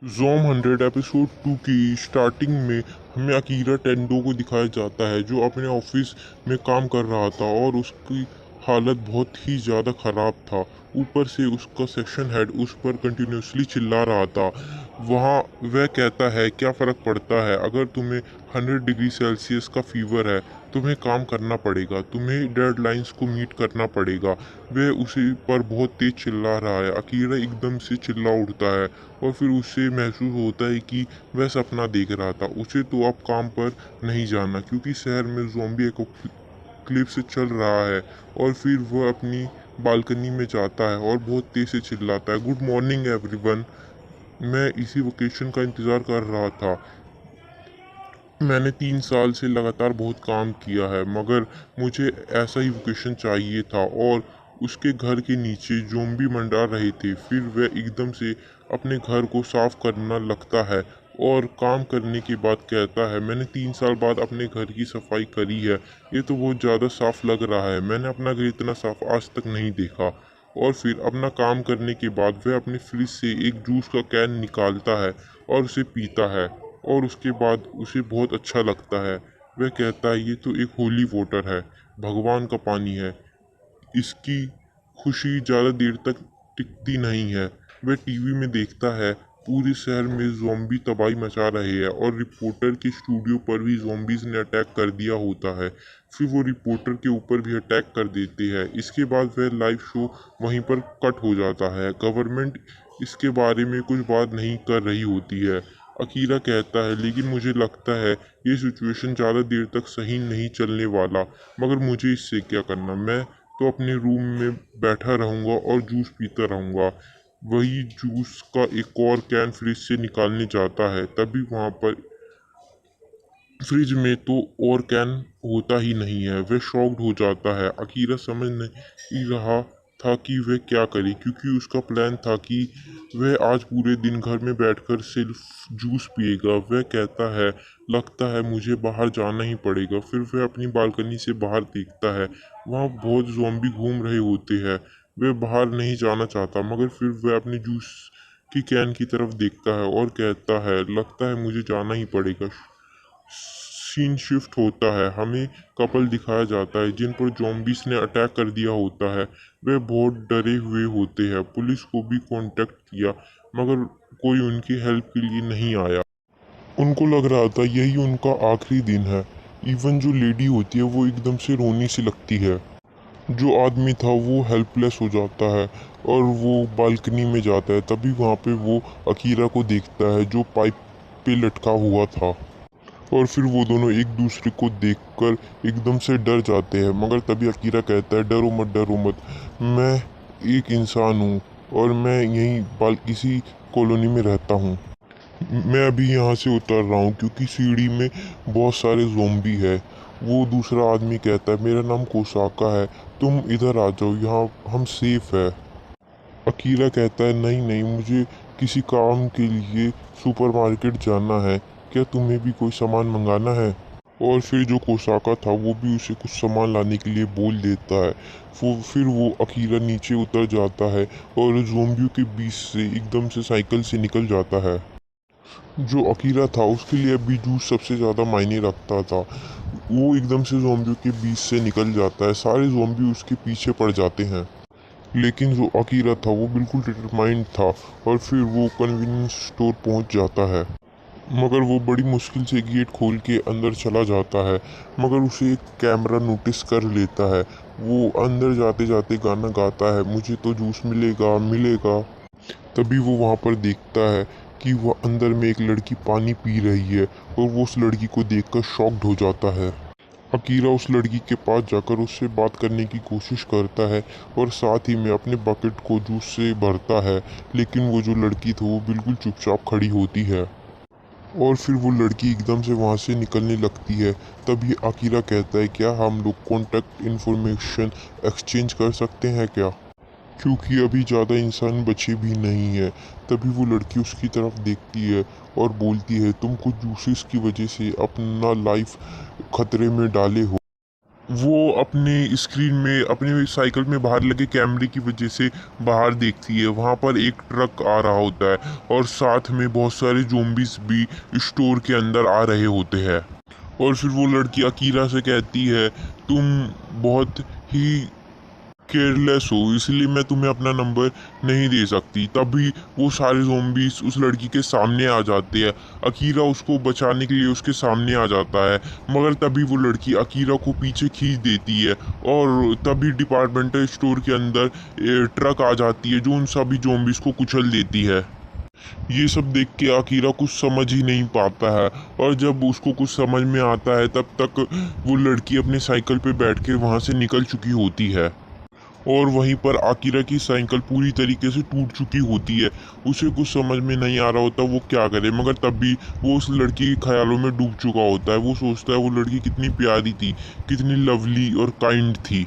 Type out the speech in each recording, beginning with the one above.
ज़ोम 100 episode 2 की starting में हमें अकीरा टेंडो को दिखाया जाता है जो अपने ऑफिस में काम कर रहा था और उसकी हालत बहुत ही ज़्यादा ख़राब था। ऊपर से उसका सेक्शन हेड उस पर कंटिन्यूसली चिल्ला रहा था। वहाँ वह कहता है क्या फ़र्क पड़ता है अगर तुम्हें 100 डिग्री सेल्सियस का फीवर है, तुम्हें काम करना पड़ेगा, तुम्हें डेडलाइंस को मीट करना पड़ेगा। वह उसी पर बहुत तेज चिल्ला रहा है। अकीरा एकदम से चिल्ला उठता है और फिर उसे महसूस होता है कि वह सपना देख रहा था। उसे तो अब काम पर नहीं जाना क्योंकि शहर में ज़ॉम्बी एपोकलिप्स से चल रहा है। और फिर वह अपनी बालकनी में जाता है और बहुत तेज से चिल्लाता है, गुड मॉर्निंग एवरीवन, मैं इसी वेकेशन का इंतज़ार कर रहा था। मैंने 3 साल से लगातार बहुत काम किया है मगर मुझे ऐसा ही वोकेशन चाहिए था। और उसके घर के नीचे ज़ॉम्बी मंडरा रहे थे। फिर वह एकदम से अपने घर को साफ करना लगता है और काम करने के बाद कहता है, मैंने 3 साल बाद अपने घर की सफाई करी है, ये तो बहुत ज़्यादा साफ लग रहा है, मैंने अपना घर इतना साफ आज तक नहीं देखा। और फिर अपना काम करने के बाद वह अपने फ्रिज से एक जूस का कैन निकालता है और उसे पीता है और उसके बाद उसे बहुत अच्छा लगता है। वह कहता है ये तो एक होली वाटर है, भगवान का पानी है, इसकी खुशी ज़्यादा देर तक टिकती नहीं है। वह टीवी में देखता है पूरे शहर में ज़ॉम्बी तबाही मचा रहे हैं और रिपोर्टर के स्टूडियो पर भी ज़ॉम्बीज़ ने अटैक कर दिया होता है। फिर वो रिपोर्टर के ऊपर भी अटैक कर देते हैं। इसके बाद वह लाइव शो वहीं पर कट हो जाता है। गवर्नमेंट इसके बारे में कुछ बात नहीं कर रही होती है। अकीरा कहता है लेकिन मुझे लगता है ये सिचुएशन ज़्यादा देर तक सही नहीं चलने वाला, मगर मुझे इससे क्या करना, मैं तो अपने रूम में बैठा रहूँगा और जूस पीता रहूँगा। वही जूस का एक और कैन फ्रिज से निकालने जाता है, तभी वहाँ पर फ्रिज में तो और कैन होता ही नहीं है। वह शॉक्ड हो जाता है। अकीरा समझ नहीं रहा था कि वह क्या करे क्योंकि उसका प्लान था कि वह आज पूरे दिन घर में बैठकर सिर्फ जूस पिएगा। वह कहता है लगता है मुझे बाहर जाना ही पड़ेगा। फिर वह अपनी बालकनी से बाहर देखता है, वहाँ बहुत ज़ॉम्बी घूम रहे होते हैं। वह बाहर नहीं जाना चाहता मगर फिर वह अपने जूस की कैन की तरफ देखता है और कहता है लगता है मुझे जाना ही पड़ेगा। सीन शिफ्ट होता है। हमें कपल दिखाया जाता है जिन पर ज़ॉम्बीज़ ने अटैक कर दिया होता है। वे बहुत डरे हुए होते हैं। पुलिस को भी कांटेक्ट किया मगर कोई उनकी हेल्प के लिए नहीं आया। उनको लग रहा था यही उनका आखिरी दिन है। इवन जो लेडी होती है वो एकदम से रोनी सी लगती है। जो आदमी था वो हेल्पलेस हो जाता है और वो बालकनी में जाता है। तभी वहाँ पे वो अकीरा को देखता है जो पाइप पे लटका हुआ था। और फिर वो दोनों एक दूसरे को देखकर एकदम से डर जाते हैं। मगर तभी अकीरा कहता है डरो मत, मैं एक इंसान हूँ और मैं यहीं इसी कॉलोनी में रहता हूँ। मैं अभी यहाँ से उतर रहा हूँ क्योंकि सीढ़ी में बहुत सारे ज़ॉम्बी है। वो दूसरा आदमी कहता है मेरा नाम कोसाका है, तुम इधर आ जाओ, यहाँ हम सेफ है। अकीला कहता है नहीं नहीं, मुझे किसी काम के लिए सुपरमार्केट जाना है, क्या तुम्हें भी कोई सामान मंगाना है। और फिर जो कोसाका था वो भी उसे कुछ सामान लाने के लिए बोल देता है। फिर वो अकीला नीचे उतर जाता है और ज़ोंबियों के बीच से एकदम से साइकिल से निकल जाता है। जो अकीला था उसके लिए अभी जूस सबसे ज़्यादा मायने रखता था। वो एकदम से ज़ोंबियों के बीच से निकल जाता है। सारे ज़ोंबी उसके पीछे पड़ जाते हैं लेकिन जो अकीरा था वो बिल्कुल डिटरमाइंड था और फिर वो कन्वीनियंस स्टोर पहुंच जाता है। मगर वो बड़ी मुश्किल से गेट खोल के अंदर चला जाता है मगर उसे एक कैमरा नोटिस कर लेता है। वो अंदर जाते जाते गाना गाता है, मुझे तो जूस मिलेगा मिलेगा। तभी वो वहाँ पर देखता है कि वह अंदर में एक लड़की पानी पी रही है और वो उस लड़की को देखकर शॉक्ड हो जाता है। अकीरा उस लड़की के पास जाकर उससे बात करने की कोशिश करता है और साथ ही में अपने बकेट को जूस से भरता है। लेकिन वो जो लड़की थी वो बिल्कुल चुपचाप खड़ी होती है और फिर वो लड़की एकदम से वहाँ से निकलने लगती है। तभी अकीरा कहता है क्या हम लोग कॉन्टैक्ट इन्फॉर्मेशन एक्सचेंज कर सकते हैं क्या, क्योंकि अभी ज़्यादा इंसान बचे भी नहीं है। तभी वो लड़की उसकी तरफ देखती है और बोलती है तुम कुछ जूसेस की वजह से अपना लाइफ खतरे में डाले हो। वो अपने स्क्रीन में अपने साइकिल में बाहर लगे कैमरे की वजह से बाहर देखती है। वहाँ पर एक ट्रक आ रहा होता है और साथ में बहुत सारे ज़ोंबीज भी स्टोर के अंदर आ रहे होते हैं। और फिर वो लड़की अकीरा से कहती है, तुम बहुत ही केयरलेस हो, इसलिए मैं तुम्हें अपना नंबर नहीं दे सकती। तभी वो सारे ज़ोंबीज उस लड़की के सामने आ जाते हैं। अकीरा उसको बचाने के लिए उसके सामने आ जाता है, मगर तभी वो लड़की अकीरा को पीछे खींच देती है और तभी डिपार्टमेंटल स्टोर के अंदर ट्रक आ जाती है जो उन सभी ज़ोंबीज को कुचल देती है। ये सब देख के अकीरा कुछ समझ ही नहीं पाता है, और जब उसको कुछ समझ में आता है तब तक वो लड़की अपने साइकिल पे बैठ के वहाँ से निकल चुकी होती है। और वहीं पर आकिरा की साइकिल पूरी तरीके से टूट चुकी होती है। उसे कुछ समझ में नहीं आ रहा होता वो क्या करे, मगर तब भी वो उस लड़की के ख्यालों में डूब चुका होता है। वो सोचता है वो लड़की कितनी प्यारी थी, कितनी लवली और काइंड थी।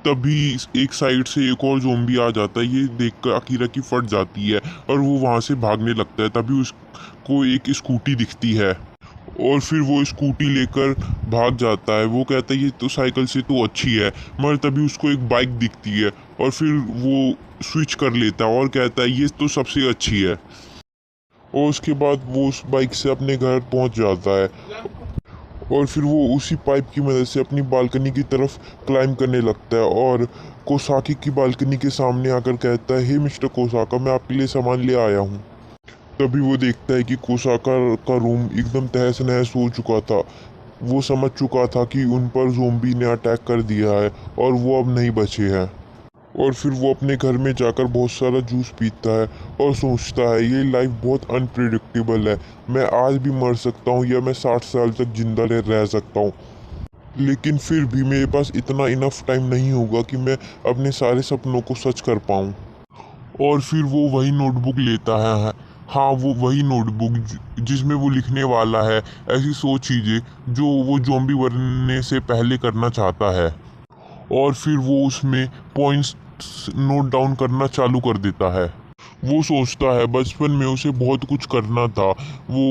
तभी एक साइड से एक और ज़ोंबी आ जाता है। ये देखकर अकीरा की फट जाती है और वो वहाँ से भागने लगता है। तभी उसको एक स्कूटी दिखती है और फिर वो स्कूटी लेकर भाग जाता है। वो कहता है ये तो साइकिल से तो अच्छी है, मगर तभी उसको एक बाइक दिखती है और फिर वो स्विच कर लेता है और कहता है ये तो सबसे अच्छी है। और उसके बाद वो उस बाइक से अपने घर पहुंच जाता है और फिर वो उसी पाइप की मदद से अपनी बालकनी की तरफ क्लाइम करने लगता है और कोसाकी की बालकनी के सामने आकर कहता है, हे मिस्टर कोसाका, मैं आपके लिए सामान ले आया हूँ। तभी वो देखता है कि कोसाका का रूम एकदम तहस नहस हो चुका था। वो समझ चुका था कि उन पर ज़ोंबी ने अटैक कर दिया है और वो अब नहीं बचे हैं। और फिर वो अपने घर में जाकर बहुत सारा जूस पीता है और सोचता है ये लाइफ बहुत अनप्रिडिक्टेबल है। मैं आज भी मर सकता हूँ या मैं 60 साल तक जिंदा रह सकता हूँ, लेकिन फिर भी मेरे पास इतना इनफ टाइम नहीं होगा कि मैं अपने सारे सपनों को सच कर पाऊँ। और फिर वो वही नोटबुक लेता है। हाँ, वो वही नोटबुक जिसमें वो लिखने वाला है ऐसी 100 चीज़ें जो वो ज़ॉम्बी बनने से पहले करना चाहता है। और फिर वो उसमें पॉइंट्स नोट डाउन करना चालू कर देता है। वो सोचता है बचपन में उसे बहुत कुछ करना था। वो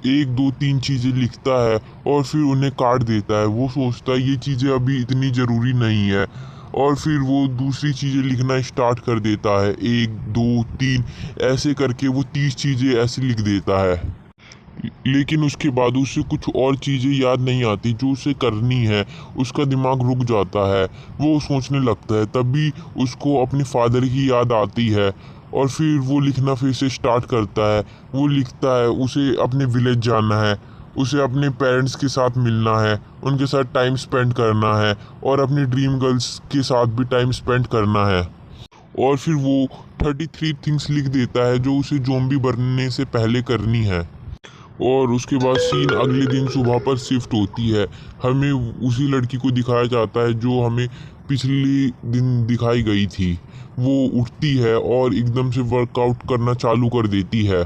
1 2 3 चीज़ें लिखता है और फिर उन्हें काट देता है। वो सोचता है ये चीज़ें अभी इतनी ज़रूरी नहीं है, और फिर वो दूसरी चीज़ें लिखना स्टार्ट कर देता है। 1 2 3 ऐसे करके वो 30 चीज़ें ऐसे लिख देता है। लेकिन उसके बाद उसे कुछ और चीज़ें याद नहीं आती जो उसे करनी है। उसका दिमाग रुक जाता है, वो सोचने लगता है। तभी उसको अपने फादर की याद आती है और फिर वो लिखना फिर से स्टार्ट करता है। वो लिखता है उसे अपने विलेज जाना है, उसे अपने पेरेंट्स के साथ मिलना है, उनके साथ टाइम स्पेंड करना है और अपनी ड्रीम गर्ल्स के साथ भी टाइम स्पेंड करना है। और फिर वो 33 थिंग्स लिख देता है जो उसे ज़ॉम्बी बनने से पहले करनी है। और उसके बाद सीन अगले दिन सुबह पर शिफ्ट होती है। हमें उसी लड़की को दिखाया जाता है जो हमें पिछले दिन दिखाई गई थी। वो उठती है और एकदम से वर्कआउट करना चालू कर देती है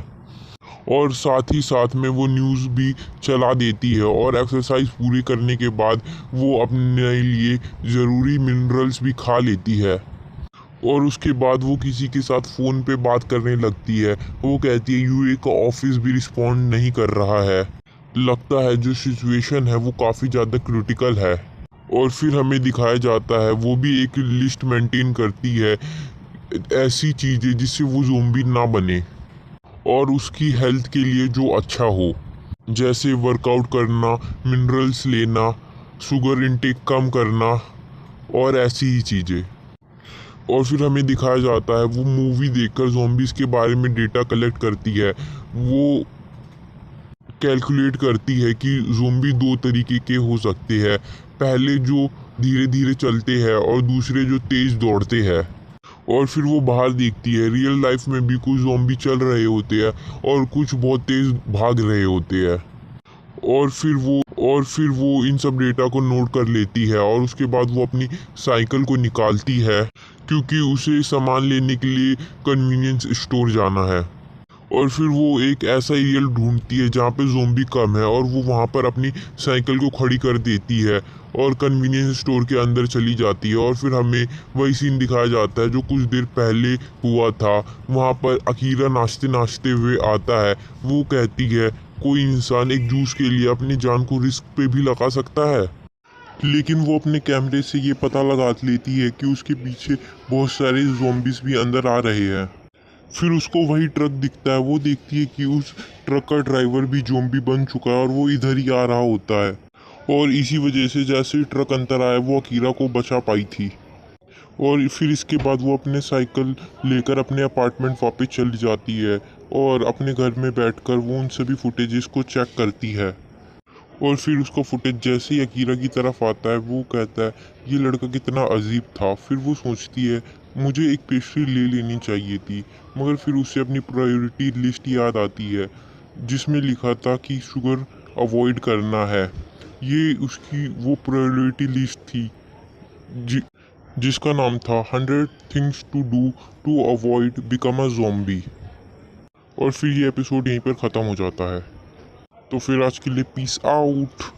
और साथ ही साथ में वो न्यूज़ भी चला देती है। और एक्सरसाइज पूरी करने के बाद वो अपने लिए ज़रूरी मिनरल्स भी खा लेती है। और उसके बाद वो किसी के साथ फ़ोन पे बात करने लगती है। वो कहती है यूए का ऑफिस भी रिस्पॉन्ड नहीं कर रहा है, लगता है जो सिचुएशन है वो काफ़ी ज़्यादा क्रिटिकल है। और फिर हमें दिखाया जाता है वो भी एक लिस्ट मेंटेन करती है ऐसी चीज़ें जिससे वो ज़ोंबी ना बने और उसकी हेल्थ के लिए जो अच्छा हो, जैसे वर्कआउट करना, मिनरल्स लेना, शुगर इंटेक कम करना और ऐसी ही चीज़ें। और फिर हमें दिखाया जाता है वो मूवी देखकर zombies के बारे में डेटा कलेक्ट करती है। वो कैलकुलेट करती है कि ज़ोंबी 2 तरीके के हो सकते हैं, पहले जो धीरे धीरे चलते हैं और दूसरे जो तेज दौड़ते हैं। और फिर वो बाहर देखती है रियल लाइफ में भी कुछ ज़ोंबी चल रहे होते हैं और कुछ बहुत तेज भाग रहे होते हैं। और फिर वो इन सब डेटा को नोट कर लेती है और उसके बाद वो अपनी साइकिल को निकालती है क्योंकि उसे सामान लेने के लिए कन्वीनियंस स्टोर जाना है। और फिर वो एक ऐसा एरिया ढूंढती है जहाँ पे ज़ोंबी कम है और वो वहाँ पर अपनी साइकिल को खड़ी कर देती है और कन्वीनियंस स्टोर के अंदर चली जाती है। और फिर हमें वही सीन दिखाया जाता है जो कुछ देर पहले हुआ था। वहाँ पर अकीरा नाचते नाचते हुए आता है। वो कहती है कोई इंसान एक जूस के लिए अपनी जान को रिस्क पे भी लगा सकता है। लेकिन वो अपने कैमरे से ये पता लगा लेती है कि उसके पीछे बहुत सारे ज़ॉम्बीज़ भी अंदर आ रहे हैं। फिर उसको वही ट्रक दिखता है, वो देखती है कि उस ट्रक का ड्राइवर भी ज़ॉम्बी बन चुका है और वो इधर ही आ रहा होता है। और इसी वजह से जैसे ही ट्रक अंदर आया वो अकीरा को बचा पाई थी। और फिर इसके बाद वो अपने साइकिल लेकर अपने अपार्टमेंट वापस चली जाती है और अपने घर में बैठकर वो उन सभी फुटेजेस को चेक करती है। और फिर उसका फुटेज जैसे ही अकीरा की तरफ आता है वो कहता है ये लड़का कितना अजीब था। फिर वो सोचती है मुझे एक पेस्ट्री ले लेनी चाहिए थी, मगर फिर उसे अपनी प्रायोरिटी लिस्ट याद आती है जिसमें लिखा था कि शुगर अवॉइड करना है। ये उसकी वो प्रायोरिटी लिस्ट थी जि, जिसका नाम था 100 things to do to avoid become a zombie. और फिर ये एपिसोड यहीं पर ख़त्म हो जाता है। तो फिर आज के लिए पीस आउट।